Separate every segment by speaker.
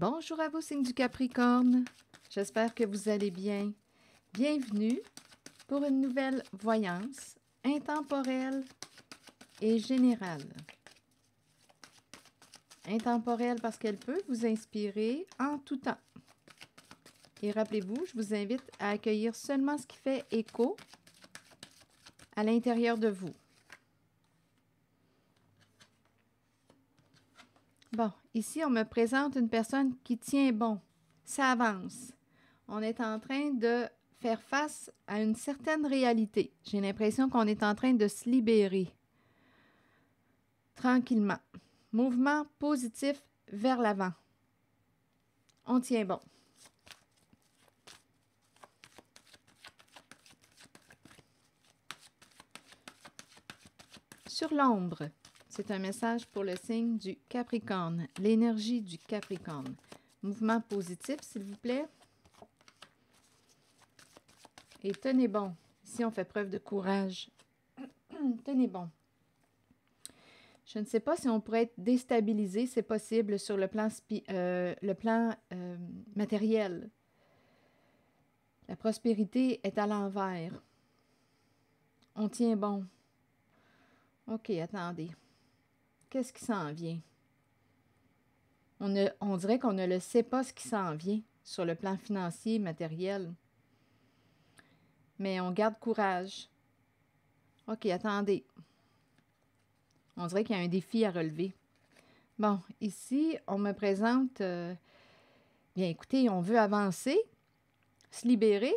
Speaker 1: Bonjour à vous, signe du Capricorne. J'espère que vous allez bien. Bienvenue pour une nouvelle voyance intemporelle et générale. Intemporelle parce qu'elle peut vous inspirer en tout temps. Et rappelez-vous, je vous invite à accueillir seulement ce qui fait écho à l'intérieur de vous. Bon, ici, on me présente une personne qui tient bon. Ça avance. On est en train de faire face à une certaine réalité. J'ai l'impression qu'on est en train de se libérer. Tranquillement. Mouvement positif vers l'avant. On tient bon. Sur l'ombre. C'est un message pour le signe du Capricorne, l'énergie du Capricorne. Mouvement positif, s'il vous plaît. Et tenez bon. Ici, on fait preuve de courage. Tenez bon. Je ne sais pas si on pourrait être déstabilisé, c'est possible, sur le plan, matériel. La prospérité est à l'envers. On tient bon. OK, attendez. Qu'est-ce qui s'en vient? On dirait qu'on ne le sait pas ce qui s'en vient sur le plan financier, matériel. Mais on garde courage. OK, attendez. On dirait qu'il y a un défi à relever. Bon, ici, on me présente... bien, écoutez, on veut avancer, se libérer,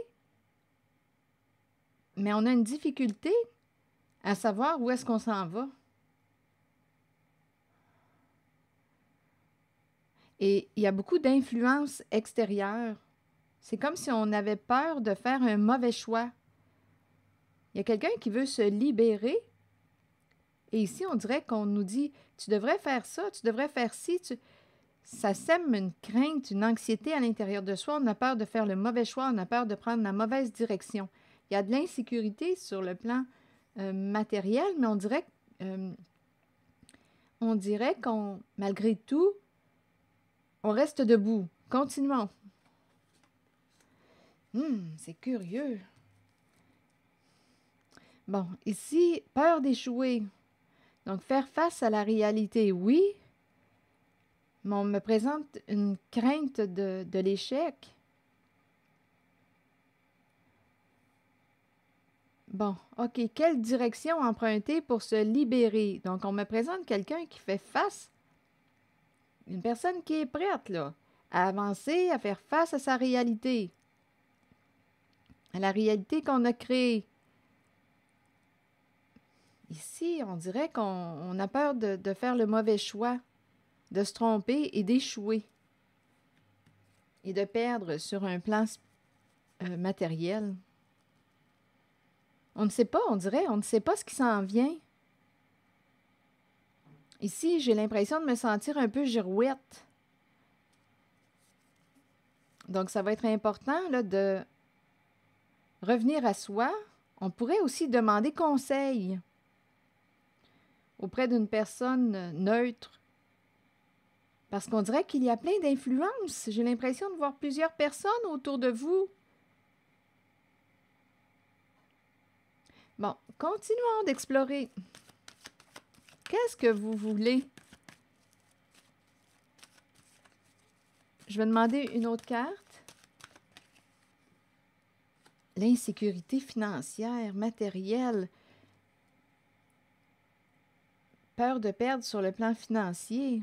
Speaker 1: mais on a une difficulté à savoir où est-ce qu'on s'en va. Et il y a beaucoup d'influences extérieures. C'est comme si on avait peur de faire un mauvais choix. Il y a quelqu'un qui veut se libérer. Et ici, on dirait qu'on nous dit, tu devrais faire ça, tu devrais faire ci. Ça sème une crainte, une anxiété à l'intérieur de soi. On a peur de faire le mauvais choix, on a peur de prendre la mauvaise direction. Il y a de l'insécurité sur le plan matériel, mais on dirait qu'on, malgré tout, on reste debout. Continuons. C'est curieux. Bon, ici, peur d'échouer. Donc, faire face à la réalité, oui, mais on me présente une crainte de l'échec. Bon, OK. Quelle direction emprunter pour se libérer? Donc, on me présente quelqu'un qui fait face, une personne qui est prête, là, à avancer, à faire face à sa réalité, à la réalité qu'on a créée. Ici, on dirait qu'on a peur de faire le mauvais choix, de se tromper et d'échouer, et de perdre sur un plan matériel. On ne sait pas, on dirait, on ne sait pas ce qui s'en vient. Ici, j'ai l'impression de me sentir un peu girouette. Donc, ça va être important là, de revenir à soi. On pourrait aussi demander conseil auprès d'une personne neutre. Parce qu'on dirait qu'il y a plein d'influences. J'ai l'impression de voir plusieurs personnes autour de vous. Bon, continuons d'explorer. Qu'est-ce que vous voulez? Je vais demander une autre carte. L'insécurité financière, matérielle. Peur de perdre sur le plan financier.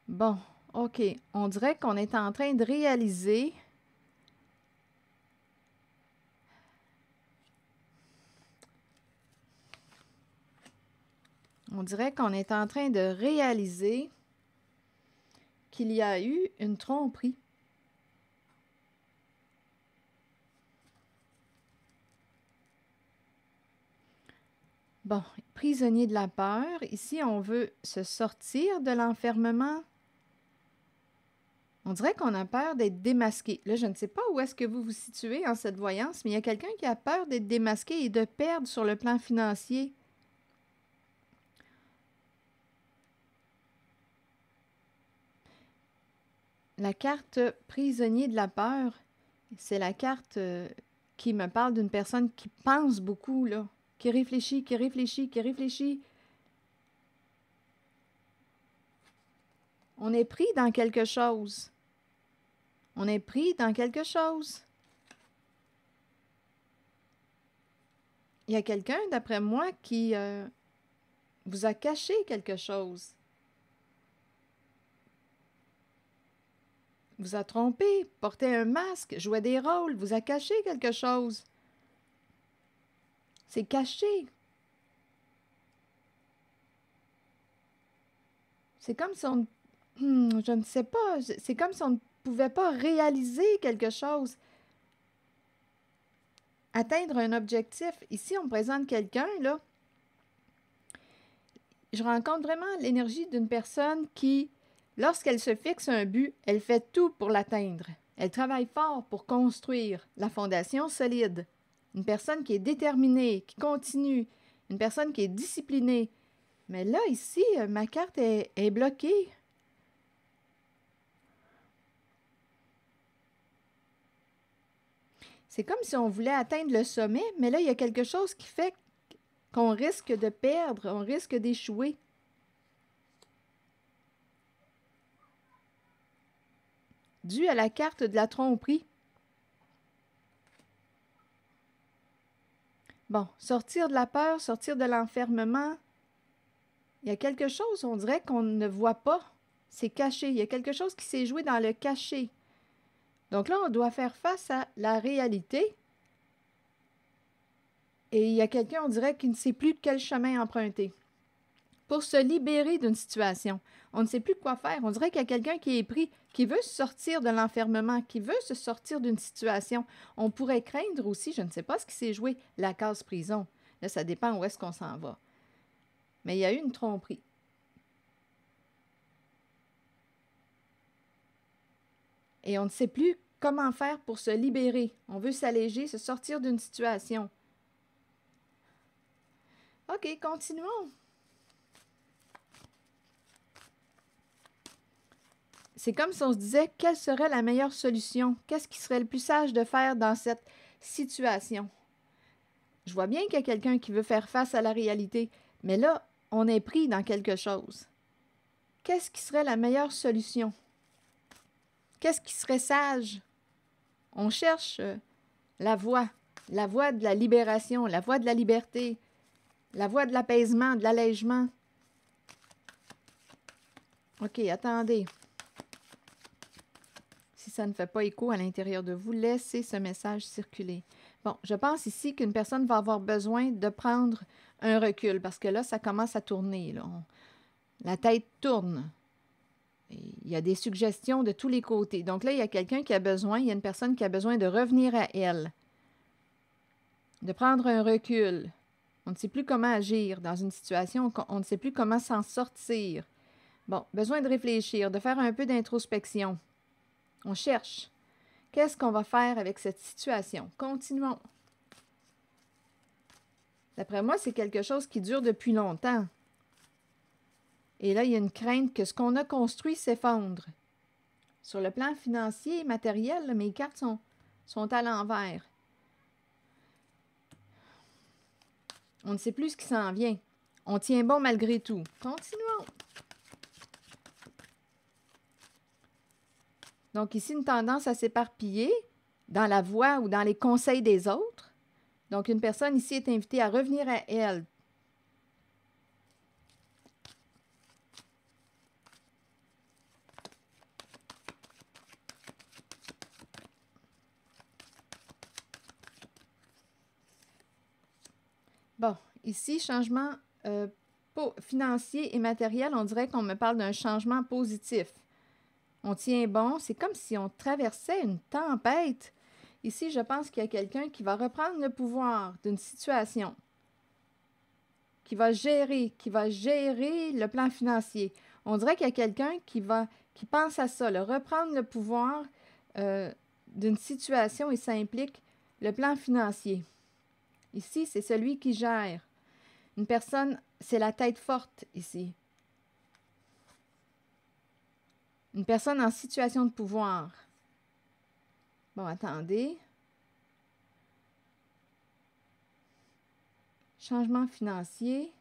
Speaker 1: Bon, OK. On dirait qu'on est en train de réaliser... On dirait qu'on est en train de réaliser qu'il y a eu une tromperie. Bon, prisonnier de la peur. Ici, on veut se sortir de l'enfermement. On dirait qu'on a peur d'être démasqué. Là, je ne sais pas où est-ce que vous vous situez en cette voyance, mais il y a quelqu'un qui a peur d'être démasqué et de perdre sur le plan financier. La carte prisonnier de la peur, c'est la carte qui me parle d'une personne qui pense beaucoup, là, qui réfléchit, qui réfléchit, qui réfléchit. On est pris dans quelque chose. On est pris dans quelque chose. Il y a quelqu'un, d'après moi, qui vous a caché quelque chose. Vous a trompé, portait un masque, jouait des rôles, vous a caché quelque chose. C'est caché. C'est comme si on... je ne sais pas, c'est comme si on ne pouvait pas réaliser quelque chose. Atteindre un objectif. Ici, on me présente quelqu'un, là. Je rencontre vraiment l'énergie d'une personne qui, lorsqu'elle se fixe un but, elle fait tout pour l'atteindre. Elle travaille fort pour construire la fondation solide. Une personne qui est déterminée, qui continue. Une personne qui est disciplinée. Mais là, ici, ma carte est bloquée. C'est comme si on voulait atteindre le sommet, mais là, il y a quelque chose qui fait qu'on risque de perdre, on risque d'échouer. Dû à la carte de la tromperie. Bon, sortir de la peur, sortir de l'enfermement. Il y a quelque chose, on dirait qu'on ne voit pas. C'est caché. Il y a quelque chose qui s'est joué dans le caché. Donc là, on doit faire face à la réalité. Et il y a quelqu'un, on dirait, qui ne sait plus quel chemin emprunter. Pour se libérer d'une situation, on ne sait plus quoi faire. On dirait qu'il y a quelqu'un qui est pris, qui veut sortir de l'enfermement, qui veut se sortir d'une situation. On pourrait craindre aussi, je ne sais pas ce qui s'est joué, la case prison. Là, ça dépend où est-ce qu'on s'en va. Mais il y a eu une tromperie. Et on ne sait plus comment faire pour se libérer. On veut s'alléger, se sortir d'une situation. OK, continuons. C'est comme si on se disait, quelle serait la meilleure solution? Qu'est-ce qui serait le plus sage de faire dans cette situation? Je vois bien qu'il y a quelqu'un qui veut faire face à la réalité, mais là, on est pris dans quelque chose. Qu'est-ce qui serait la meilleure solution? Qu'est-ce qui serait sage? On cherche la voie de la libération, la voie de la liberté, la voie de l'apaisement, de l'allègement. OK, attendez. Si ça ne fait pas écho à l'intérieur de vous, laissez ce message circuler. Bon, je pense ici qu'une personne va avoir besoin de prendre un recul parce que là, ça commence à tourner. Là. La tête tourne. Et il y a des suggestions de tous les côtés. Donc là, il y a quelqu'un qui a besoin, il y a une personne qui a besoin de revenir à elle, de prendre un recul. On ne sait plus comment agir dans une situation, on ne sait plus comment s'en sortir. Bon, besoin de réfléchir, de faire un peu d'introspection. On cherche. Qu'est-ce qu'on va faire avec cette situation? Continuons. D'après moi, c'est quelque chose qui dure depuis longtemps. Et là, il y a une crainte que ce qu'on a construit s'effondre. Sur le plan financier et matériel, là, mes cartes sont à l'envers. On ne sait plus ce qui s'en vient. On tient bon malgré tout. Continuons. Donc ici, une tendance à s'éparpiller dans la voie ou dans les conseils des autres. Donc une personne ici est invitée à revenir à elle. Bon, ici, changement financier et matériel, on dirait qu'on me parle d'un changement positif. On tient bon, c'est comme si on traversait une tempête. Ici, je pense qu'il y a quelqu'un qui va reprendre le pouvoir d'une situation, qui va gérer le plan financier. On dirait qu'il y a quelqu'un qui pense à ça, reprendre le pouvoir d'une situation et ça implique le plan financier. Ici, c'est celui qui gère. Une personne, c'est la tête forte ici. Une personne en situation de pouvoir. Bon, attendez. Changement financier.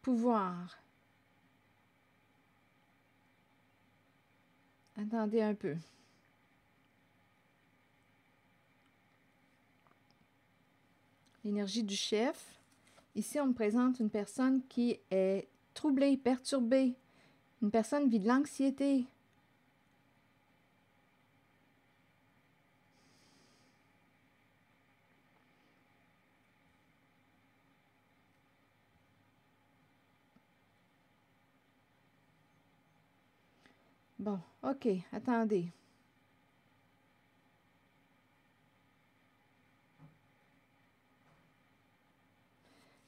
Speaker 1: Pouvoir. Attendez un peu. L'énergie du chef. Ici, on me présente une personne qui est troublée, perturbée. Une personne vit de l'anxiété. Bon, OK, attendez.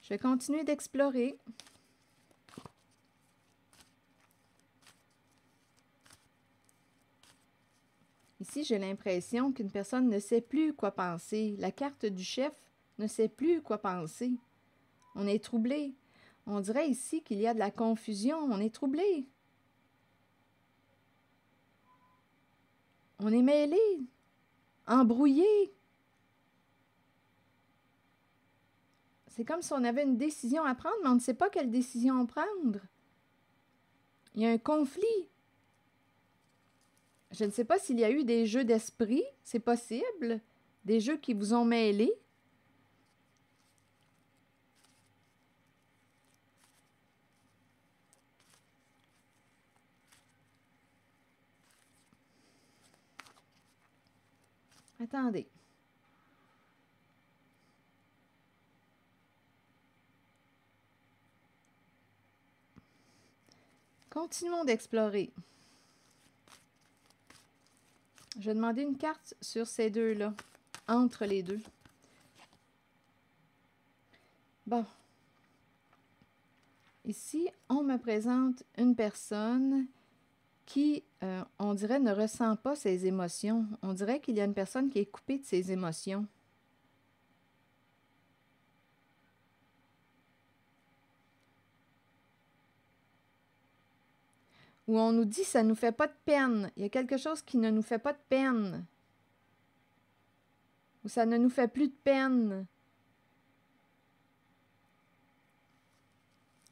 Speaker 1: Je vais continuer d'explorer. Ici, j'ai l'impression qu'une personne ne sait plus quoi penser. La carte du chef ne sait plus quoi penser. On est troublé. On dirait ici qu'il y a de la confusion. On est troublé. On est mêlé, embrouillé. C'est comme si on avait une décision à prendre, mais on ne sait pas quelle décision prendre. Il y a un conflit. Je ne sais pas s'il y a eu des jeux d'esprit, c'est possible, des jeux qui vous ont mêlés. Attendez. Continuons d'explorer. Je vais demander une carte sur ces deux-là, entre les deux. Bon. Ici, on me présente une personne qui, on dirait, ne ressent pas ses émotions. On dirait qu'il y a une personne qui est coupée de ses émotions. Où on nous dit ça ne nous fait pas de peine. Il y a quelque chose qui ne nous fait pas de peine. Ou ça ne nous fait plus de peine.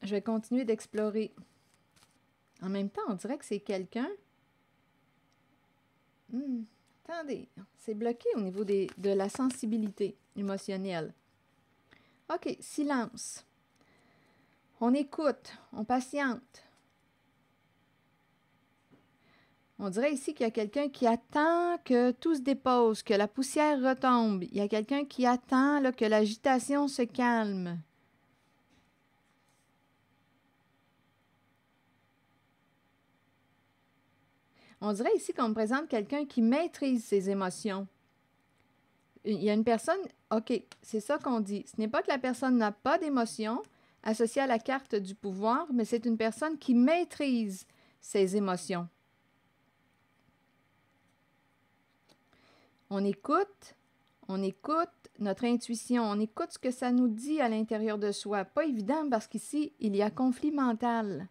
Speaker 1: Je vais continuer d'explorer. En même temps, on dirait que c'est quelqu'un... attendez, c'est bloqué au niveau de la sensibilité émotionnelle. OK, silence. On écoute, on patiente. On dirait ici qu'il y a quelqu'un qui attend que tout se dépose, que la poussière retombe. Il y a quelqu'un qui attend là, que l'agitation se calme. On dirait ici qu'on me présente quelqu'un qui maîtrise ses émotions. Il y a une personne... OK, c'est ça qu'on dit. Ce n'est pas que la personne n'a pas d'émotions associées à la carte du pouvoir, mais c'est une personne qui maîtrise ses émotions. On écoute notre intuition, on écoute ce que ça nous dit à l'intérieur de soi. Pas évident parce qu'ici, il y a conflit mental.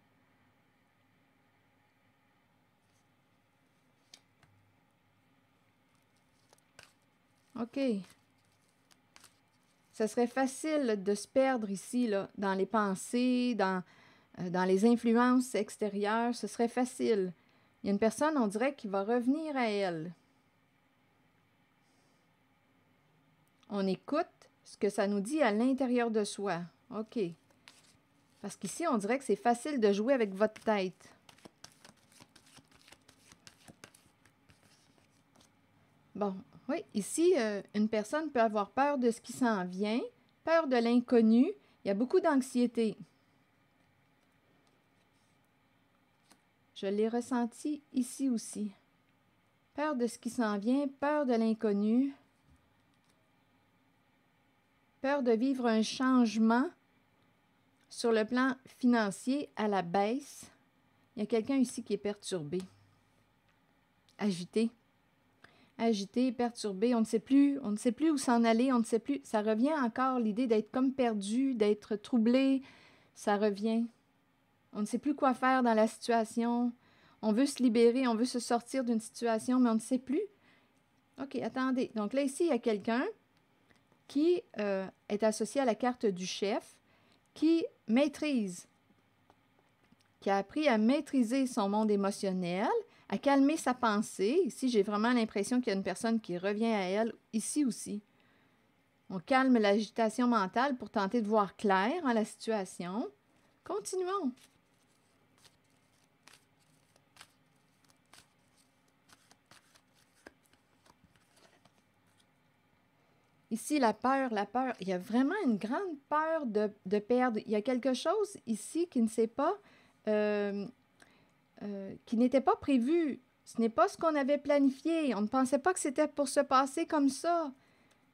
Speaker 1: OK. Ça serait facile de se perdre ici, là, dans les pensées, dans les influences extérieures. Ce serait facile. Il y a une personne, on dirait, qui va revenir à elle. On écoute ce que ça nous dit à l'intérieur de soi. OK. Parce qu'ici, on dirait que c'est facile de jouer avec votre tête. Bon, oui, ici, une personne peut avoir peur de ce qui s'en vient, peur de l'inconnu. Il y a beaucoup d'anxiété. Je l'ai ressenti ici aussi. Peur de ce qui s'en vient, peur de l'inconnu. Peur de vivre un changement sur le plan financier à la baisse. Il y a quelqu'un ici qui est perturbé, agité. Agité, perturbé, on ne sait plus où s'en aller, on ne sait plus. Ça revient encore, l'idée d'être comme perdu, d'être troublé, ça revient. On ne sait plus quoi faire dans la situation. On veut se libérer, on veut se sortir d'une situation, mais on ne sait plus. OK, attendez. Donc là, ici, il y a quelqu'un qui est associé à la carte du chef, qui maîtrise, qui a appris à maîtriser son monde émotionnel, à calmer sa pensée. Ici, j'ai vraiment l'impression qu'il y a une personne qui revient à elle, ici aussi. On calme l'agitation mentale pour tenter de voir clair en la situation. Continuons. Ici, la peur. Il y a vraiment une grande peur de perdre. Il y a quelque chose ici qui ne s'est pas, qui n'était pas prévu. Ce n'est pas ce qu'on avait planifié. On ne pensait pas que c'était pour se passer comme ça.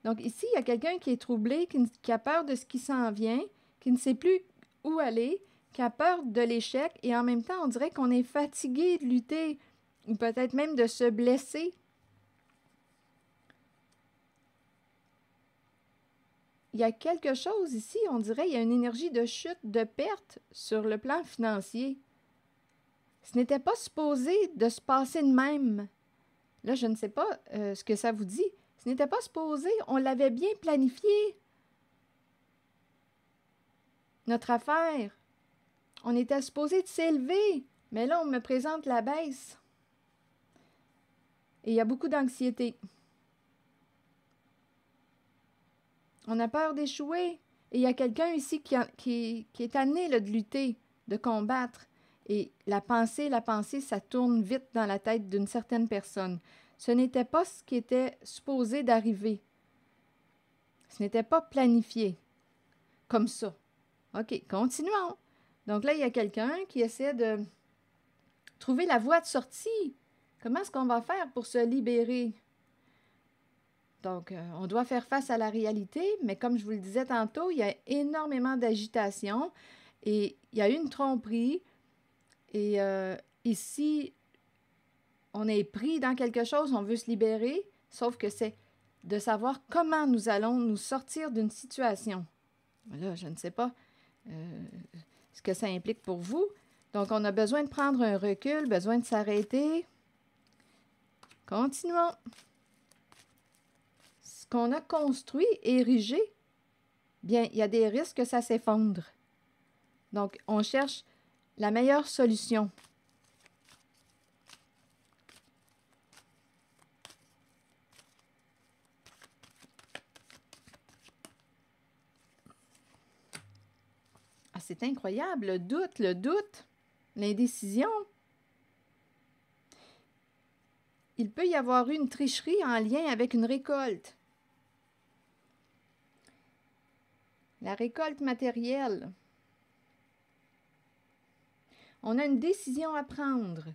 Speaker 1: Donc ici, il y a quelqu'un qui est troublé, qui a peur de ce qui s'en vient, qui ne sait plus où aller, qui a peur de l'échec et en même temps, on dirait qu'on est fatigué de lutter ou peut-être même de se blesser. Il y a quelque chose ici, on dirait, il y a une énergie de chute, de perte sur le plan financier. Ce n'était pas supposé de se passer de même. Là, je ne sais pas ce que ça vous dit. Ce n'était pas supposé, on l'avait bien planifié. Notre affaire. On était supposé de s'élever, mais là, on me présente la baisse. Et il y a beaucoup d'anxiété. On a peur d'échouer. Et il y a quelqu'un ici qui est tanné là, de lutter, de combattre. Et la pensée, ça tourne vite dans la tête d'une certaine personne. Ce n'était pas ce qui était supposé d'arriver. Ce n'était pas planifié comme ça. OK, continuons. Donc là, il y a quelqu'un qui essaie de trouver la voie de sortie. Comment est-ce qu'on va faire pour se libérer? Donc, on doit faire face à la réalité, mais comme je vous le disais tantôt, il y a énormément d'agitation et il y a eu une tromperie. Et ici, on est pris dans quelque chose, on veut se libérer, sauf que c'est de savoir comment nous allons nous sortir d'une situation. Là, je ne sais pas ce que ça implique pour vous. Donc, on a besoin de prendre un recul, besoin de s'arrêter. Continuons. Ce qu'on a construit, érigé, bien, il y a des risques que ça s'effondre. Donc, on cherche la meilleure solution. Ah, c'est incroyable, le doute, l'indécision. Il peut y avoir eu une tricherie en lien avec une récolte. La récolte matérielle. On a une décision à prendre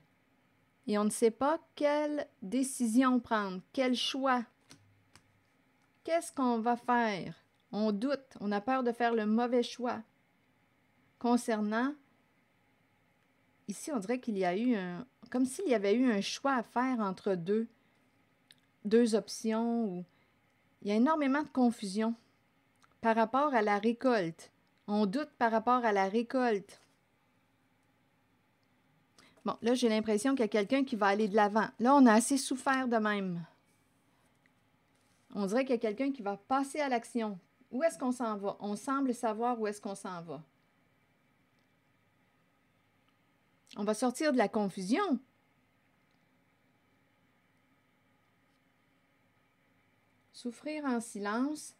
Speaker 1: et on ne sait pas quelle décision prendre, quel choix. Qu'est-ce qu'on va faire? On doute, on a peur de faire le mauvais choix. Concernant, ici, on dirait qu'il y a eu comme s'il y avait eu un choix à faire entre deux options. Ou, il y a énormément de confusion par rapport à la récolte. On doute par rapport à la récolte. Bon, là, j'ai l'impression qu'il y a quelqu'un qui va aller de l'avant. Là, on a assez souffert de même. On dirait qu'il y a quelqu'un qui va passer à l'action. Où est-ce qu'on s'en va? On semble savoir où est-ce qu'on s'en va. On va sortir de la confusion. Souffrir en silence.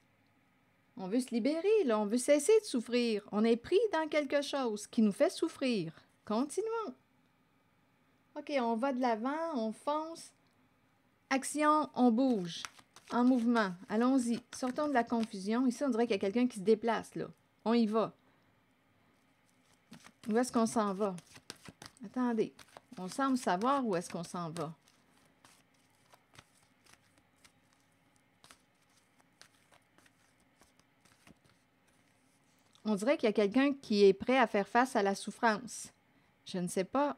Speaker 1: On veut se libérer, là. On veut cesser de souffrir. On est pris dans quelque chose qui nous fait souffrir. Continuons. OK, on va de l'avant, on fonce. Action, on bouge. En mouvement. Allons-y. Sortons de la confusion. Ici, on dirait qu'il y a quelqu'un qui se déplace, là. On y va. Où est-ce qu'on s'en va? Attendez. On semble savoir où est-ce qu'on s'en va. On dirait qu'il y a quelqu'un qui est prêt à faire face à la souffrance. Je ne sais pas.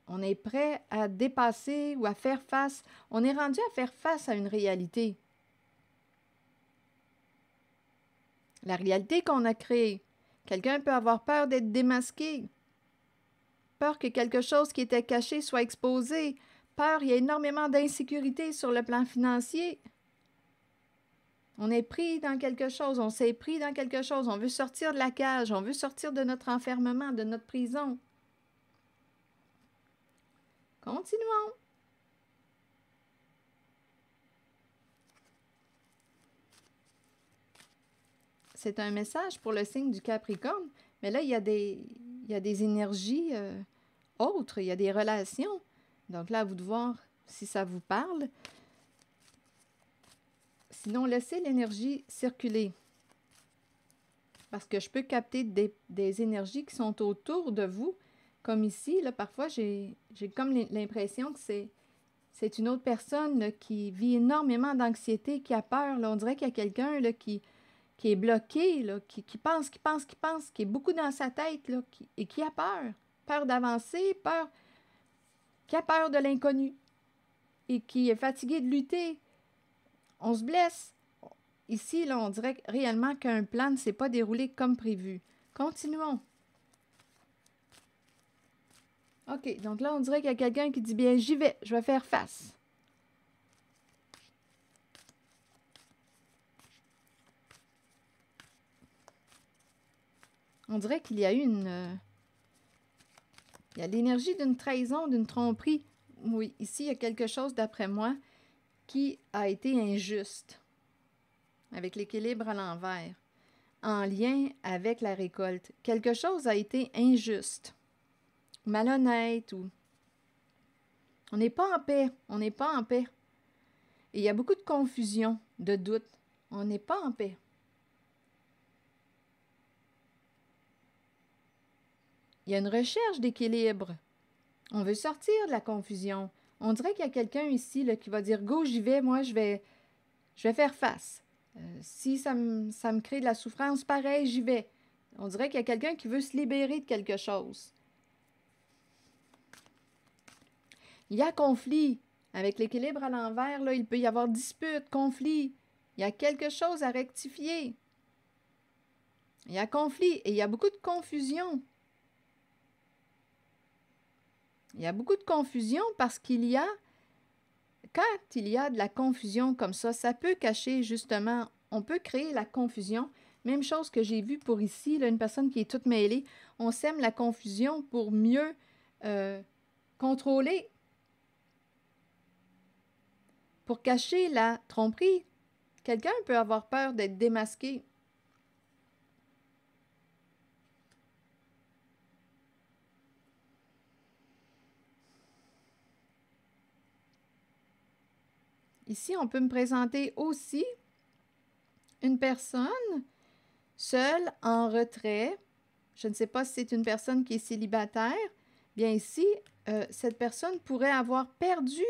Speaker 1: On est prêt à dépasser ou à faire face. On est rendu à faire face à une réalité. La réalité qu'on a créée. Quelqu'un peut avoir peur d'être démasqué. peur que quelque chose qui était caché soit exposé, peur, il y a énormément d'insécurité sur le plan financier. On est pris dans quelque chose, on s'est pris dans quelque chose, on veut sortir de la cage, on veut sortir de notre enfermement, de notre prison. Continuons. C'est un message pour le signe du Capricorne, mais là, il y a des énergies autres, il y a des relations. Donc là, à vous de voir si ça vous parle. Sinon, laissez l'énergie circuler. Parce que je peux capter des énergies qui sont autour de vous. Comme ici, là, parfois, j'ai comme l'impression que c'est une autre personne là, qui vit énormément d'anxiété, qui a peur. Là. On dirait qu'il y a quelqu'un là, qui est bloqué, là, qui pense, qui est beaucoup dans sa tête là, et qui a peur. Peur d'avancer, qui a peur de l'inconnu et qui est fatigué de lutter. On se blesse. Ici, là, on dirait réellement qu'un plan ne s'est pas déroulé comme prévu. Continuons. OK, donc là, on dirait qu'il y a quelqu'un qui dit bien, j'y vais, je vais faire face. On dirait qu'il y a eu il y a l'énergie d'une trahison, d'une tromperie. Oui, ici, il y a quelque chose, d'après moi, qui a été injuste, avec l'équilibre à l'envers, en lien avec la récolte. Quelque chose a été injuste, malhonnête, ou... On n'est pas en paix, on n'est pas en paix. Et il y a beaucoup de confusion, de doute. On n'est pas en paix. Il y a une recherche d'équilibre. On veut sortir de la confusion. On dirait qu'il y a quelqu'un ici là, qui va dire « Go, j'y vais, moi, je vais faire face. Si ça me crée de la souffrance, pareil, j'y vais. » On dirait qu'il y a quelqu'un qui veut se libérer de quelque chose. Il y a conflit. Avec l'équilibre à l'envers, là, il peut y avoir dispute, conflit. Il y a quelque chose à rectifier. Il y a conflit et il y a beaucoup de confusion. Il y a beaucoup de confusion parce quand il y a de la confusion comme ça peut cacher justement, on peut créer la confusion. Même chose que j'ai vu pour ici, là, une personne qui est toute mêlée. On sème la confusion pour mieux contrôler, pour cacher la tromperie. Quelqu'un peut avoir peur d'être démasqué. Ici, on peut me présenter aussi une personne seule, en retrait. Je ne sais pas si c'est une personne qui est célibataire. Bien ici, cette personne pourrait avoir perdu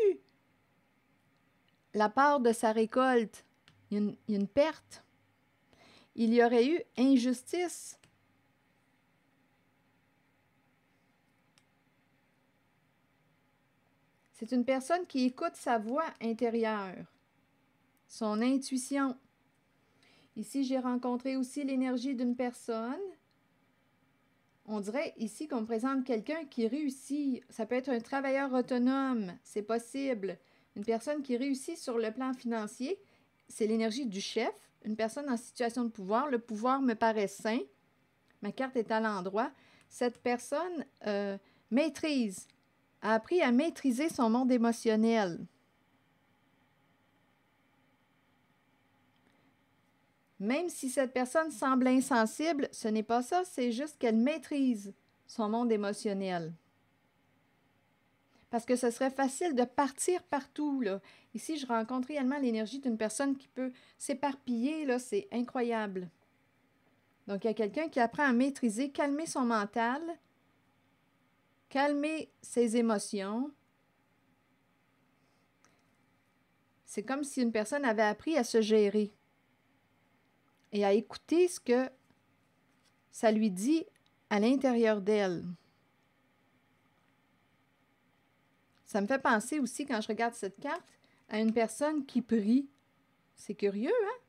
Speaker 1: la part de sa récolte. Il y a une perte. Il y aurait eu injustice. C'est une personne qui écoute sa voix intérieure, son intuition. Ici, j'ai rencontré aussi l'énergie d'une personne. On dirait ici qu'on me présente quelqu'un qui réussit. Ça peut être un travailleur autonome, c'est possible. Une personne qui réussit sur le plan financier, c'est l'énergie du chef. Une personne en situation de pouvoir. Le pouvoir me paraît sain. Ma carte est à l'endroit. Cette personne maîtrise, a appris à maîtriser son monde émotionnel. Même si cette personne semble insensible, ce n'est pas ça, c'est juste qu'elle maîtrise son monde émotionnel. Parce que ce serait facile de partir partout, là. Ici, je rencontre réellement l'énergie d'une personne qui peut s'éparpiller, là, c'est incroyable. Donc, il y a quelqu'un qui apprend à maîtriser, calmer son mental, calmer ses émotions. C'est comme si une personne avait appris à se gérer et à écouter ce que ça lui dit à l'intérieur d'elle. Ça me fait penser aussi, quand je regarde cette carte, à une personne qui prie. C'est curieux, hein?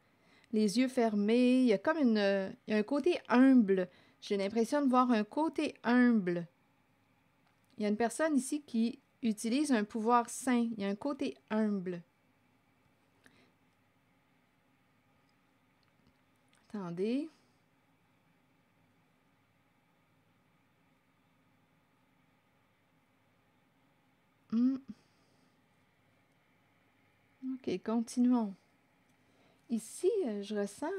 Speaker 1: Les yeux fermés, il y a comme il y a un côté humble. J'ai l'impression de voir un côté humble. Il y a une personne ici qui utilise un pouvoir sain. Il y a un côté humble. Attendez. OK, continuons. Ici, je ressens,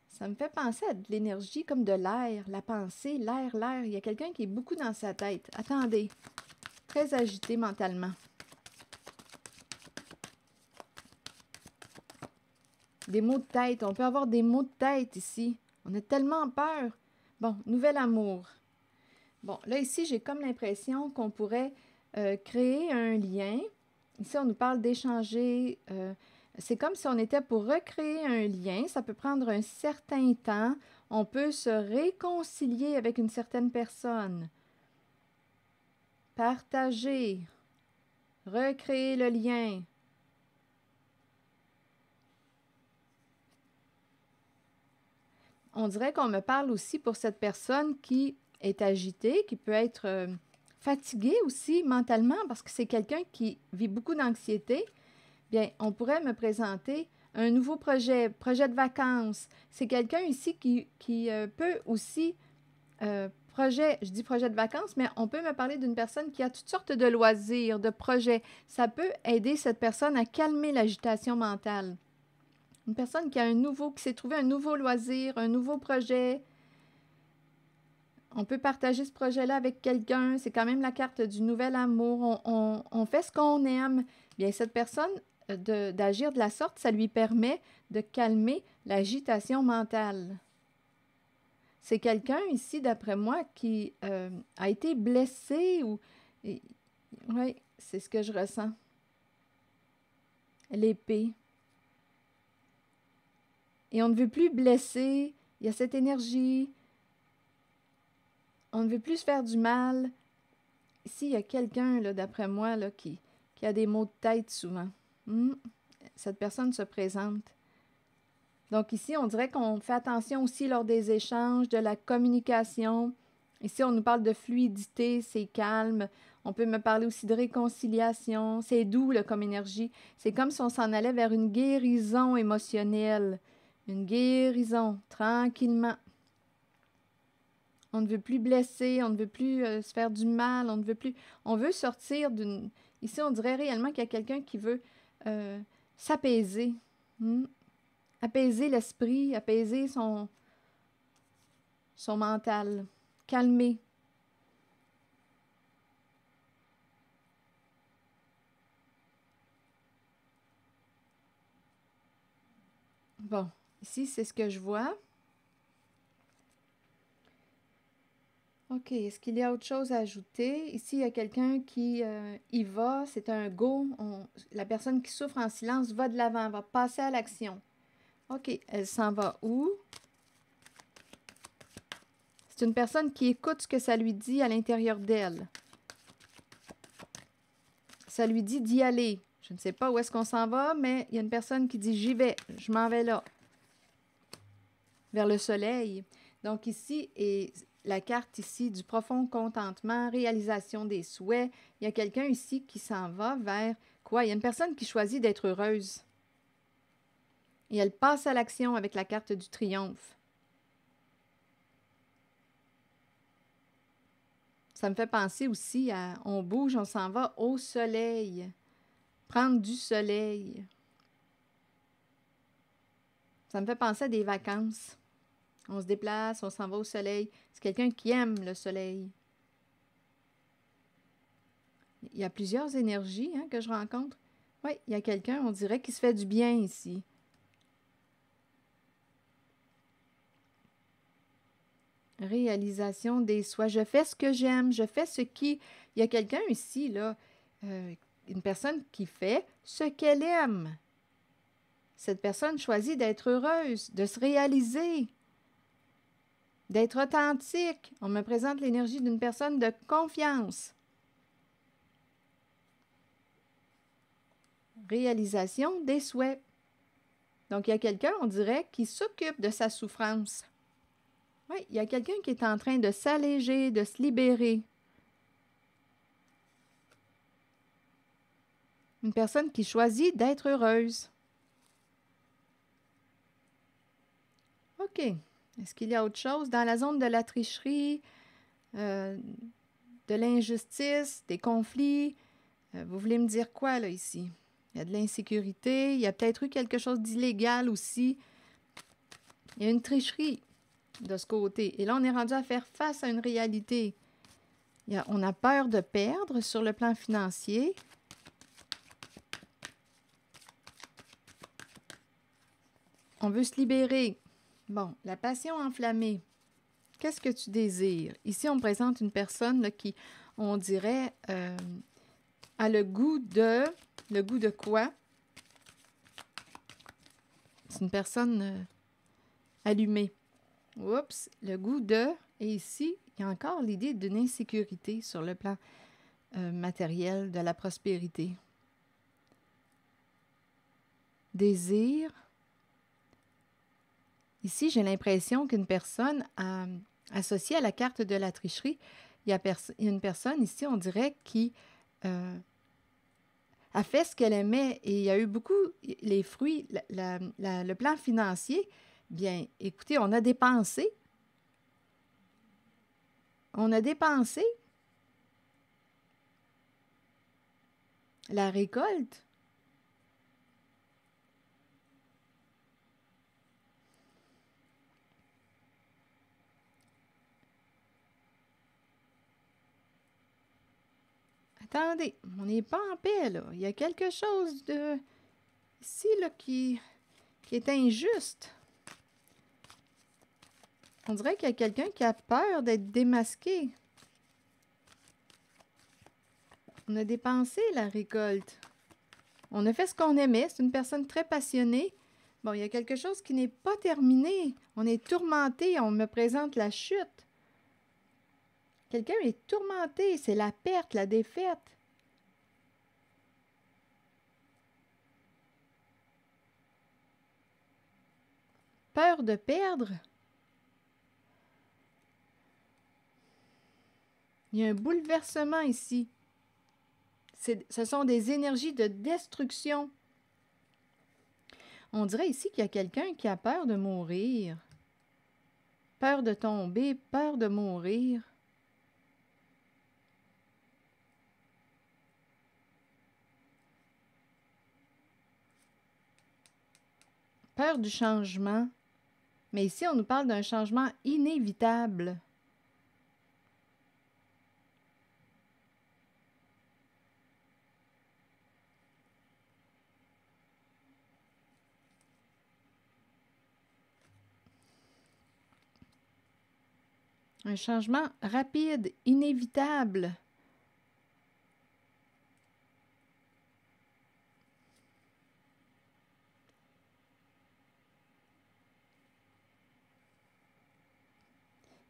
Speaker 1: ça me fait penser à de l'énergie comme de l'air, la pensée, l'air. Il y a quelqu'un qui est beaucoup dans sa tête. Attendez, très agité mentalement. Des maux de tête, on peut avoir des maux de tête ici. On a tellement peur. Bon, nouvel amour. Bon, là ici, j'ai comme l'impression qu'on pourrait créer un lien. Ici, on nous parle d'échanger. C'est comme si on était pour recréer un lien. Ça peut prendre un certain temps. On peut se réconcilier avec une certaine personne. Partager. Recréer le lien. On dirait qu'on me parle aussi pour cette personne qui est agitée, qui peut être fatiguée aussi mentalement parce que c'est quelqu'un qui vit beaucoup d'anxiété. Bien, on pourrait me présenter un nouveau projet de vacances. C'est quelqu'un ici qui peut aussi, je dis projet de vacances, mais on peut me parler d'une personne qui a toutes sortes de loisirs, de projets. Ça peut aider cette personne à calmer l'agitation mentale. Une personne qui s'est trouvé un nouveau loisir, un nouveau projet. On peut partager ce projet-là avec quelqu'un. C'est quand même la carte du nouvel amour. On fait ce qu'on aime. Bien, cette personne, d'agir de la sorte, ça lui permet de calmer l'agitation mentale. C'est quelqu'un ici, d'après moi, qui a été blessé ou... Oui, c'est ce que je ressens. L'épée. Et on ne veut plus blesser. Il y a cette énergie. On ne veut plus se faire du mal. Ici, il y a quelqu'un, d'après moi, là, qui a des maux de tête souvent. Cette personne se présente. Donc ici, on dirait qu'on fait attention aussi lors des échanges, de la communication. Ici, on nous parle de fluidité, c'est calme. On peut me parler aussi de réconciliation. C'est doux, là, comme énergie. C'est comme si on s'en allait vers une guérison émotionnelle. Une guérison, tranquillement. On ne veut plus blesser, on ne veut plus se faire du mal, on ne veut plus... On veut sortir d'une... Ici, on dirait réellement qu'il y a quelqu'un qui veut s'apaiser. Apaiser l'esprit, apaiser son mental, calmer. Bon, ici, c'est ce que je vois. OK, est-ce qu'il y a autre chose à ajouter? Ici, il y a quelqu'un qui y va, c'est un go. La personne qui souffre en silence va de l'avant, va passer à l'action. OK, elle s'en va où? C'est une personne qui écoute ce que ça lui dit à l'intérieur d'elle. Ça lui dit d'y aller. Je ne sais pas où est-ce qu'on s'en va, mais il y a une personne qui dit « J'y vais, je m'en vais là. » Vers le soleil. Donc ici, et la carte ici du profond contentement, réalisation des souhaits. Il y a quelqu'un ici qui s'en va vers quoi? Il y a une personne qui choisit d'être heureuse. Et elle passe à l'action avec la carte du triomphe. Ça me fait penser aussi à on bouge, on s'en va au soleil. Prendre du soleil. Ça me fait penser à des vacances. On se déplace, on s'en va au soleil. C'est quelqu'un qui aime le soleil. Il y a plusieurs énergies que je rencontre. Oui, il y a quelqu'un, on dirait, qui se fait du bien ici. Réalisation des souhaits. Je fais ce que j'aime, je fais ce qui... Il y a quelqu'un ici, là, une personne qui fait ce qu'elle aime. Cette personne choisit d'être heureuse, de se réaliser, d'être authentique. On me présente l'énergie d'une personne de confiance. Réalisation des souhaits. Donc, il y a quelqu'un, on dirait, qui s'occupe de sa souffrance. Oui, il y a quelqu'un qui est en train de s'alléger, de se libérer. Une personne qui choisit d'être heureuse. OK. Est-ce qu'il y a autre chose? Dans la zone de la tricherie, de l'injustice, des conflits, vous voulez me dire quoi, là, ici? Il y a de l'insécurité, il y a peut-être eu quelque chose d'illégal aussi. Il y a une tricherie de ce côté. Et là, on est rendu à faire face à une réalité. On a peur de perdre sur le plan financier. On veut se libérer. Bon, la passion enflammée. Qu'est-ce que tu désires? Ici, on présente une personne là, qui, on dirait, a le goût de... Le goût de quoi? C'est une personne allumée. Oups, le goût de... Et ici, il y a encore l'idée d'une insécurité sur le plan matériel, de la prospérité. Désir. Ici, j'ai l'impression qu'une personne associée à la carte de la tricherie, il y a une personne ici, on dirait, qui a fait ce qu'elle aimait et il y a eu beaucoup, les fruits, le plan financier, bien, écoutez, on a dépensé. On a dépensé la récolte. Attendez, on n'est pas en paix, là. Il y a quelque chose de ici là, qui est injuste. On dirait qu'il y a quelqu'un qui a peur d'être démasqué. On a dépensé la récolte. On a fait ce qu'on aimait. C'est une personne très passionnée. Bon, il y a quelque chose qui n'est pas terminé. On est tourmenté. On me présente la chute. Quelqu'un est tourmenté. C'est la perte, la défaite. Peur de perdre. Il y a un bouleversement ici. Ce sont des énergies de destruction. On dirait ici qu'il y a quelqu'un qui a peur de mourir. Peur de tomber, peur de mourir. Peur du changement. Mais ici, on nous parle d'un changement inévitable. Un changement rapide, inévitable.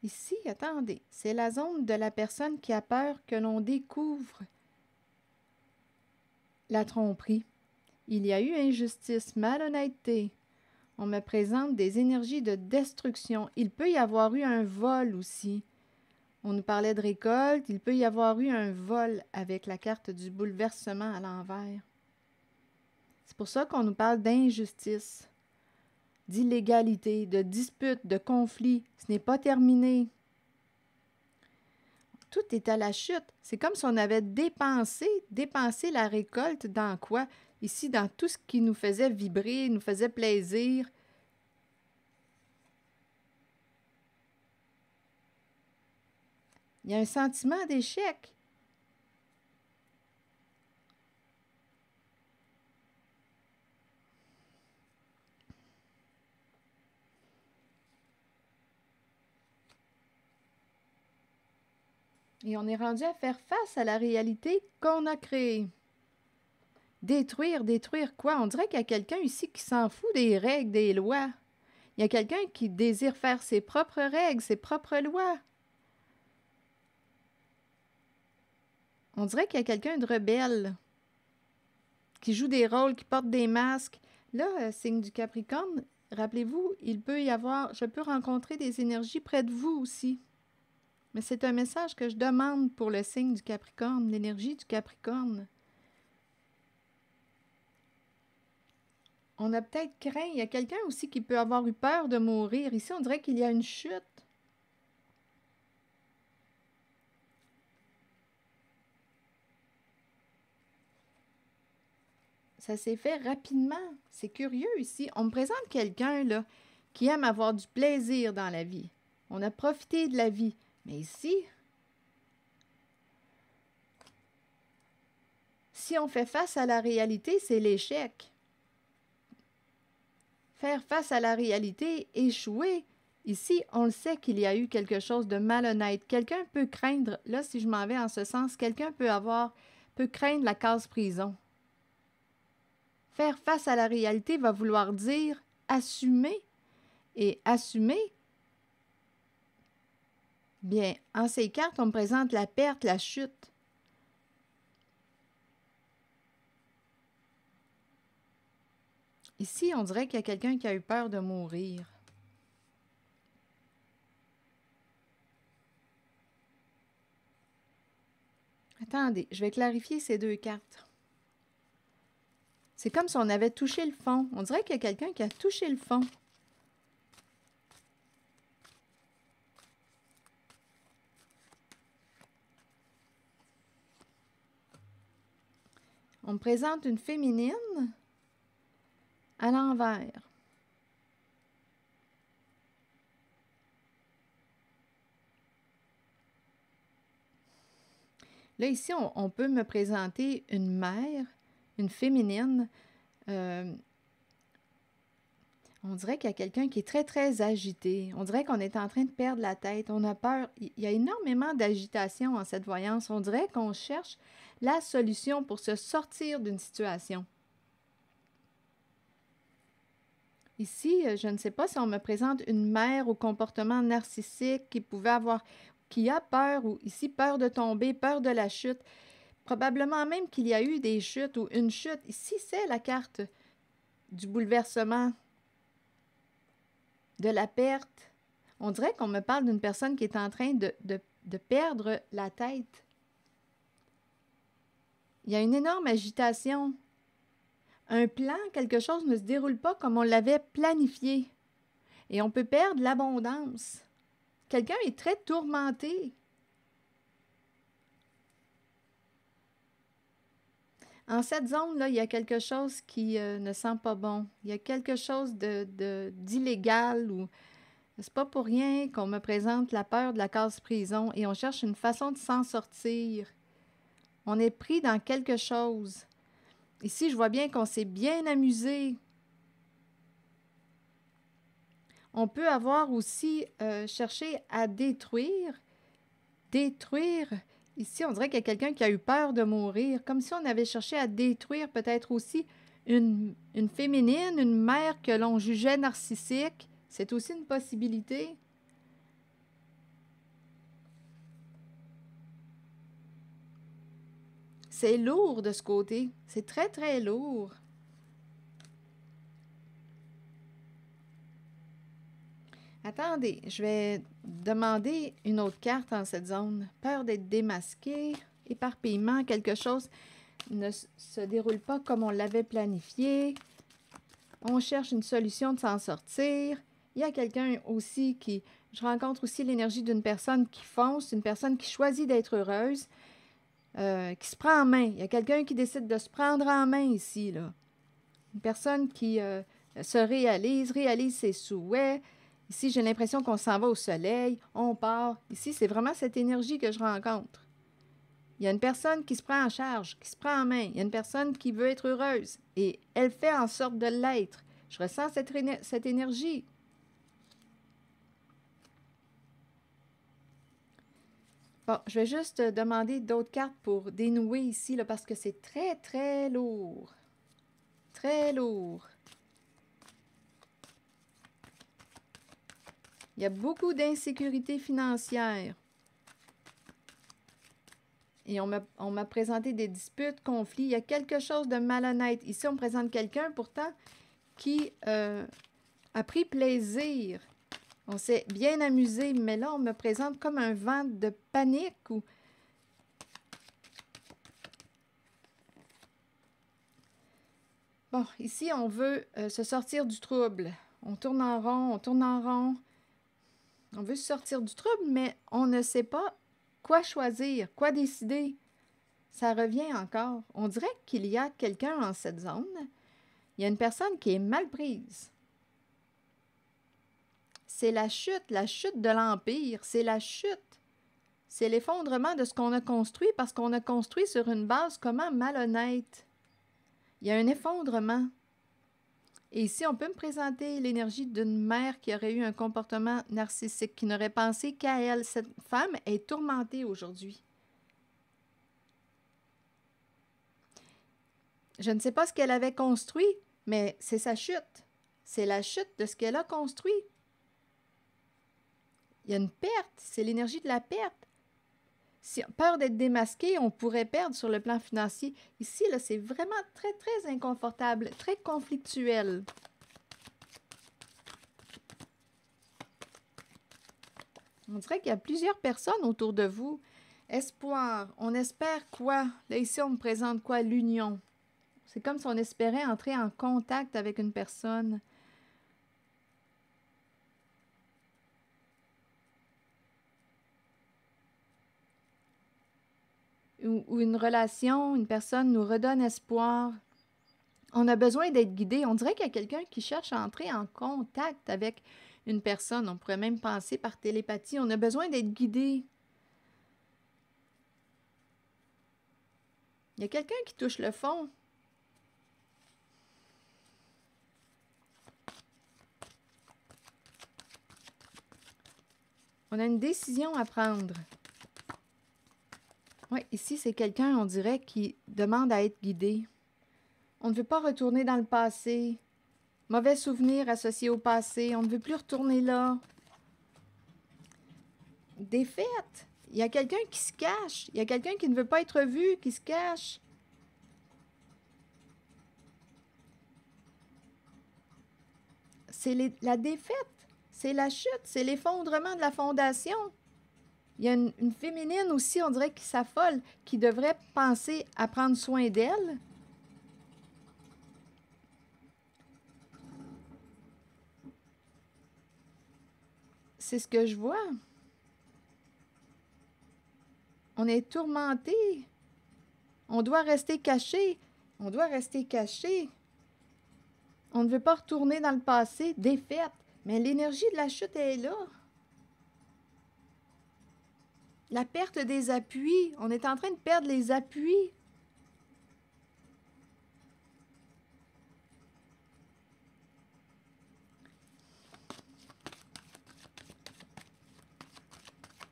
Speaker 1: Ici, attendez, c'est la zone de la personne qui a peur que l'on découvre la tromperie. Il y a eu injustice, malhonnêteté. On me présente des énergies de destruction. Il peut y avoir eu un vol aussi. On nous parlait de récolte. Il peut y avoir eu un vol avec la carte du bouleversement à l'envers. C'est pour ça qu'on nous parle d'injustice, d'illégalité, de dispute, de conflit. Ce n'est pas terminé. Tout est à la chute. C'est comme si on avait dépensé la récolte dans quoi? Ici, dans tout ce qui nous faisait vibrer, nous faisait plaisir. Il y a un sentiment d'échec. Et on est rendu à faire face à la réalité qu'on a créée. Détruire quoi? On dirait qu'il y a quelqu'un ici qui s'en fout des règles, des lois. Il y a quelqu'un qui désire faire ses propres règles, ses propres lois. On dirait qu'il y a quelqu'un de rebelle qui joue des rôles, qui porte des masques. Là, signe du Capricorne, rappelez-vous, je peux rencontrer des énergies près de vous aussi. Mais c'est un message que je demande pour le signe du Capricorne, l'énergie du Capricorne. On a peut-être craint. Il y a quelqu'un aussi qui peut avoir eu peur de mourir. Ici, on dirait qu'il y a une chute. Ça s'est fait rapidement. C'est curieux ici. On me présente quelqu'un là qui aime avoir du plaisir dans la vie. On a profité de la vie. Mais ici, si on fait face à la réalité, c'est l'échec. Faire face à la réalité, échouer. Ici, on le sait qu'il y a eu quelque chose de malhonnête. Quelqu'un peut craindre, là, si je m'en vais en ce sens, quelqu'un peut craindre la case prison. Faire face à la réalité va vouloir dire assumer. Et assumer, bien, en ces cartes, on me présente la perte, la chute. Ici, on dirait qu'il y a quelqu'un qui a eu peur de mourir. Attendez, je vais clarifier ces deux cartes. C'est comme si on avait touché le fond. On dirait qu'il y a quelqu'un qui a touché le fond. On me présente une féminine à l'envers. Là, ici, on peut me présenter une mère, une féminine. On dirait qu'il y a quelqu'un qui est très, très agité. On dirait qu'on est en train de perdre la tête. On a peur. Il y a énormément d'agitation en cette voyance. On dirait qu'on cherche la solution pour se sortir d'une situation. Ici, je ne sais pas si on me présente une mère au comportement narcissique qui a peur, ou ici, peur de tomber, peur de la chute. Probablement même qu'il y a eu des chutes ou une chute. Ici, c'est la carte du bouleversement, de la perte. On dirait qu'on me parle d'une personne qui est en train de perdre la tête. Il y a une énorme agitation. Un plan, quelque chose ne se déroule pas comme on l'avait planifié. Et on peut perdre l'abondance. Quelqu'un est très tourmenté. En cette zone-là, il y a quelque chose qui ne sent pas bon. Il y a quelque chose d'illégal ou c'est pas pour rien qu'on me présente la peur de la case prison et on cherche une façon de s'en sortir. On est pris dans quelque chose. Ici, je vois bien qu'on s'est bien amusé. On peut avoir aussi cherché à détruire. Ici, on dirait qu'il y a quelqu'un qui a eu peur de mourir, comme si on avait cherché à détruire peut-être aussi une féminine, une mère que l'on jugeait narcissique. C'est aussi une possibilité. C'est lourd de ce côté. C'est très, très lourd. Attendez, je vais demander une autre carte en cette zone. Peur d'être démasqué, éparpillement, quelque chose ne se déroule pas comme on l'avait planifié. On cherche une solution de s'en sortir. Il y a quelqu'un aussi qui... Je rencontre aussi l'énergie d'une personne qui fonce, une personne qui choisit d'être heureuse, qui se prend en main. Il y a quelqu'un qui décide de se prendre en main ici, là. Une personne qui se réalise ses souhaits. Ici, j'ai l'impression qu'on s'en va au soleil, on part. Ici, c'est vraiment cette énergie que je rencontre. Il y a une personne qui se prend en charge, qui se prend en main. Il y a une personne qui veut être heureuse et elle fait en sorte de l'être. Je ressens cette énergie. Bon, je vais juste demander d'autres cartes pour dénouer ici, là, parce que c'est très, très lourd. Très lourd. Il y a beaucoup d'insécurité financière. Et on m'a présenté des disputes, conflits. Il y a quelque chose de malhonnête. Ici, on me présente quelqu'un, pourtant, qui a pris plaisir. On s'est bien amusé, mais là, on me présente comme un vent de panique ou... Bon, ici, on veut se sortir du trouble. On tourne en rond, on tourne en rond. On veut se sortir du trouble, mais on ne sait pas quoi choisir, quoi décider. Ça revient encore. On dirait qu'il y a quelqu'un en cette zone. Il y a une personne qui est mal prise. C'est la chute de l'Empire, c'est la chute. C'est l'effondrement de ce qu'on a construit parce qu'on a construit sur une base comment malhonnête. Il y a un effondrement. Et ici, on peut me présenter l'énergie d'une mère qui aurait eu un comportement narcissique, qui n'aurait pensé qu'à elle. Cette femme est tourmentée aujourd'hui. Je ne sais pas ce qu'elle avait construit, mais c'est sa chute. C'est la chute de ce qu'elle a construit. Il y a une perte, c'est l'énergie de la perte. Si peur d'être démasqué, on pourrait perdre sur le plan financier. Ici, là, c'est vraiment très, très inconfortable, très conflictuel. On dirait qu'il y a plusieurs personnes autour de vous. Espoir. On espère quoi? Là, ici, on me présente quoi? L'union. C'est comme si on espérait entrer en contact avec une personne. Ou une relation, une personne nous redonne espoir. On a besoin d'être guidé. On dirait qu'il y a quelqu'un qui cherche à entrer en contact avec une personne. On pourrait même penser par télépathie. On a besoin d'être guidé. Il y a quelqu'un qui touche le fond. On a une décision à prendre. Oui, ici, c'est quelqu'un, on dirait, qui demande à être guidé. On ne veut pas retourner dans le passé. Mauvais souvenirs associés au passé. On ne veut plus retourner là. Défaite. Il y a quelqu'un qui se cache. Il y a quelqu'un qui ne veut pas être vu, qui se cache. C'est la défaite. C'est la chute. C'est l'effondrement de la fondation. Il y a une féminine aussi, on dirait, qui s'affole, qui devrait penser à prendre soin d'elle. C'est ce que je vois. On est tourmenté. On doit rester caché. On doit rester caché. On ne veut pas retourner dans le passé, défaite. Mais l'énergie de la chute est là. La perte des appuis. On est en train de perdre les appuis.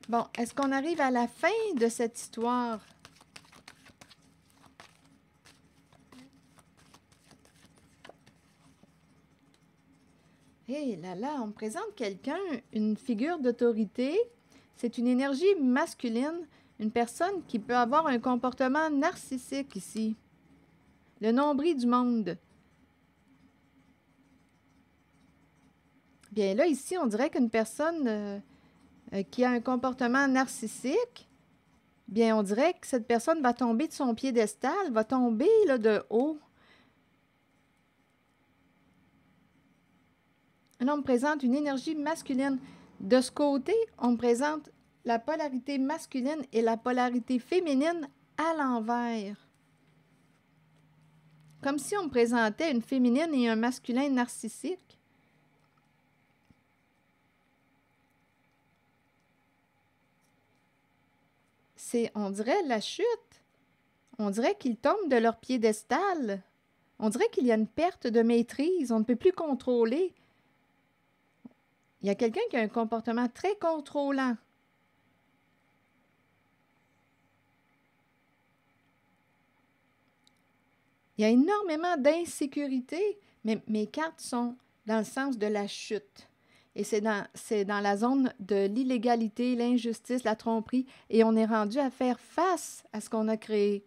Speaker 1: Bon, est-ce qu'on arrive à la fin de cette histoire? Hé là là, on me présente quelqu'un, une figure d'autorité. C'est une énergie masculine, une personne qui peut avoir un comportement narcissique ici. Le nombril du monde. Bien là, ici, on dirait qu'une personne qui a un comportement narcissique, bien, on dirait que cette personne va tomber de son piédestal, va tomber là, de haut. Là, on me présente une énergie masculine. De ce côté, on me présente la polarité masculine et la polarité féminine à l'envers. Comme si on me présentait une féminine et un masculin narcissique. C'est, on dirait, la chute. On dirait qu'ils tombent de leur piédestal. On dirait qu'il y a une perte de maîtrise. On ne peut plus contrôler. Il y a quelqu'un qui a un comportement très contrôlant. Il y a énormément d'insécurité, mais mes cartes sont dans le sens de la chute. Et c'est dans la zone de l'illégalité, l'injustice, la tromperie, et on est rendu à faire face à ce qu'on a créé.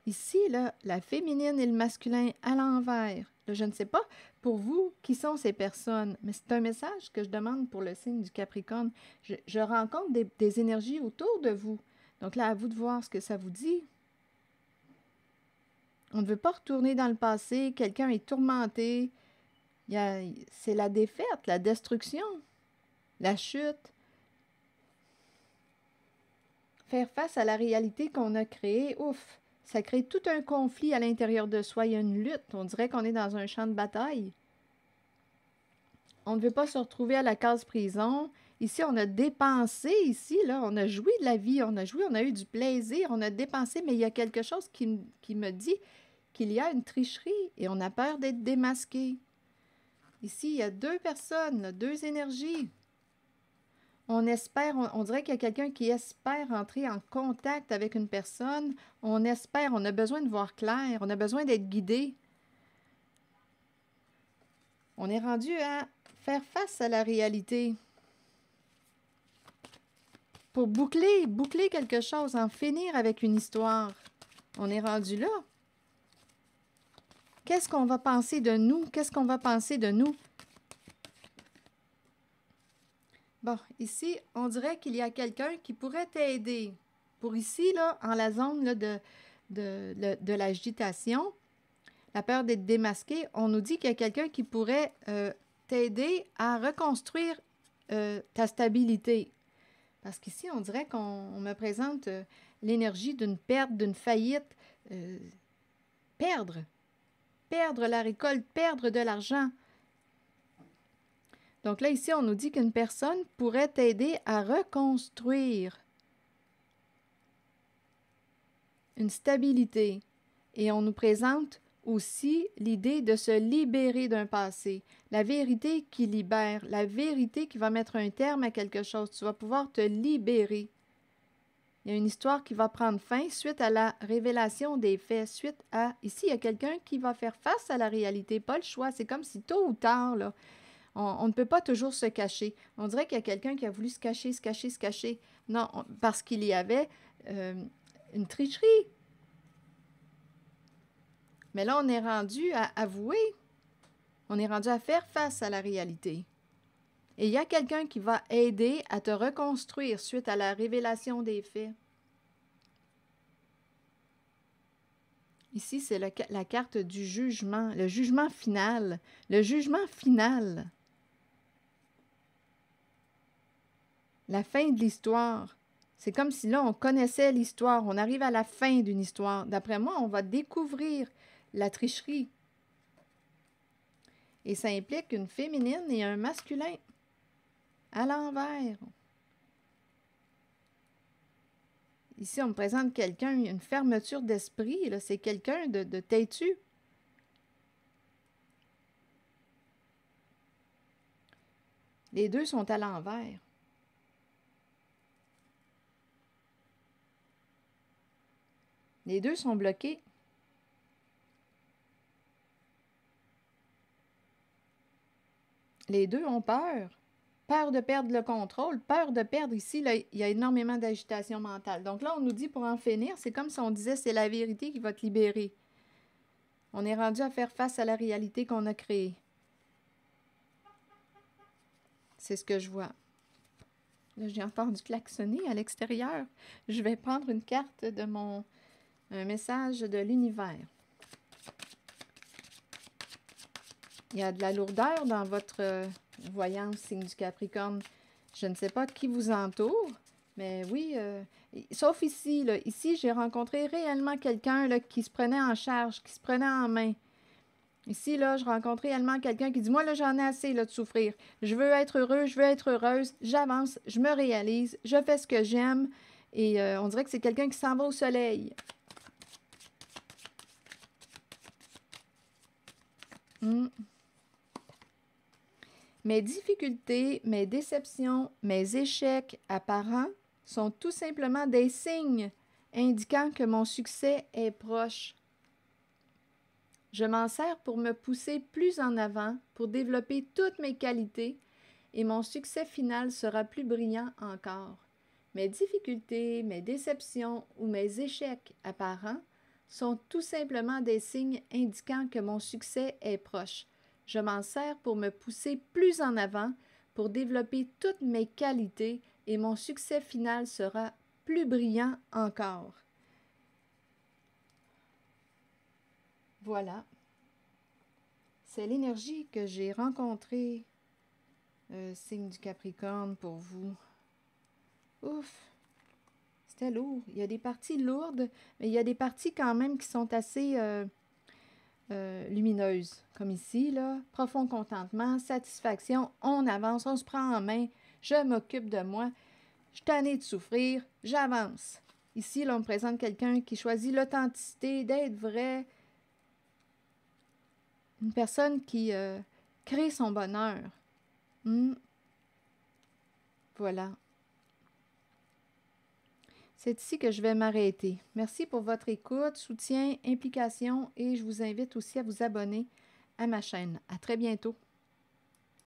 Speaker 1: Ici, là, la féminine et le masculin à l'envers. Là, je ne sais pas pour vous qui sont ces personnes, mais c'est un message que je demande pour le signe du Capricorne. Je rencontre des énergies autour de vous. Donc là, à vous de voir ce que ça vous dit. On ne veut pas retourner dans le passé. Quelqu'un est tourmenté. C'est la défaite, la destruction, la chute. Faire face à la réalité qu'on a créée, ouf, ça crée tout un conflit à l'intérieur de soi. Il y a une lutte. On dirait qu'on est dans un champ de bataille. On ne veut pas se retrouver à la case prison. Ici, on a dépensé, ici, là, on a joui de la vie, on a joué, on a eu du plaisir, on a dépensé, mais il y a quelque chose qui me dit qu'il y a une tricherie et on a peur d'être démasqué. Ici, il y a deux personnes, là, deux énergies. On espère, on dirait qu'il y a quelqu'un qui espère entrer en contact avec une personne. On espère, on a besoin de voir clair, on a besoin d'être guidé. On est rendu à faire face à la réalité. Pour boucler quelque chose, en finir avec une histoire. On est rendu là. Qu'est-ce qu'on va penser de nous? Qu'est-ce qu'on va penser de nous? Bon, ici, on dirait qu'il y a quelqu'un qui pourrait t'aider. Pour ici, là, en la zone là, de l'agitation, la peur d'être démasqué, on nous dit qu'il y a quelqu'un qui pourrait t'aider à reconstruire ta stabilité. Parce qu'ici, on dirait qu'on me présente l'énergie d'une perte, d'une faillite. Perdre la récolte, perdre de l'argent. Donc là, ici, on nous dit qu'une personne pourrait t'aider à reconstruire une stabilité. Et on nous présente aussi l'idée de se libérer d'un passé. La vérité qui libère, la vérité qui va mettre un terme à quelque chose. Tu vas pouvoir te libérer. Il y a une histoire qui va prendre fin suite à la révélation des faits, suite à... Ici, il y a quelqu'un qui va faire face à la réalité, pas le choix. C'est comme si tôt ou tard, là, on ne peut pas toujours se cacher. On dirait qu'il y a quelqu'un qui a voulu se cacher, se cacher, se cacher. Non, parce qu'il y avait une tricherie. Mais là, on est rendu à avouer. On est rendu à faire face à la réalité. Et il y a quelqu'un qui va aider à te reconstruire suite à la révélation des faits. Ici, c'est la carte du jugement, le jugement final. Le jugement final. La fin de l'histoire. C'est comme si là, on connaissait l'histoire. On arrive à la fin d'une histoire. D'après moi, on va découvrir la tricherie. Et ça implique une féminine et un masculin. À l'envers. Ici, on me présente quelqu'un, une fermeture d'esprit. C'est quelqu'un de têtu. Les deux sont à l'envers. Les deux sont bloqués. Les deux ont peur. Peur de perdre le contrôle, peur de perdre ici, là, il y a énormément d'agitation mentale. Donc là, on nous dit pour en finir, c'est comme si on disait c'est la vérité qui va te libérer. On est rendu à faire face à la réalité qu'on a créée. C'est ce que je vois. Là, j'ai entendu klaxonner à l'extérieur. Je vais prendre une carte de un message de l'univers. Il y a de la lourdeur dans votre voyance, signe du Capricorne. Je ne sais pas qui vous entoure, mais oui, sauf ici. Là. Ici, j'ai rencontré réellement quelqu'un qui se prenait en charge, qui se prenait en main. Ici, là, je rencontre réellement quelqu'un qui dit « Moi, là, j'en ai assez là, de souffrir. Je veux être heureux, je veux être heureuse. J'avance, je me réalise, je fais ce que j'aime. » Et on dirait que c'est quelqu'un qui s'en va au soleil. Mes difficultés, mes déceptions, mes échecs apparents sont tout simplement des signes indiquant que mon succès est proche. Je m'en sers pour me pousser plus en avant, pour développer toutes mes qualités, et mon succès final sera plus brillant encore. Mes difficultés, mes déceptions ou mes échecs apparents sont tout simplement des signes indiquant que mon succès est proche. Je m'en sers pour me pousser plus en avant, pour développer toutes mes qualités, et mon succès final sera plus brillant encore. Voilà. C'est l'énergie que j'ai rencontrée, signe du Capricorne, pour vous. Ouf! C'était lourd. Il y a des parties lourdes, mais il y a des parties quand même qui sont assez lumineuses. Comme ici, là. Profond contentement, satisfaction, on avance, on se prend en main, je m'occupe de moi, je suis tannée de souffrir, j'avance. Ici, là, on me présente quelqu'un qui choisit l'authenticité, d'être vrai. Une personne qui crée son bonheur. Voilà. C'est ici que je vais m'arrêter. Merci pour votre écoute, soutien, implication et je vous invite aussi à vous abonner à ma chaîne. À très bientôt.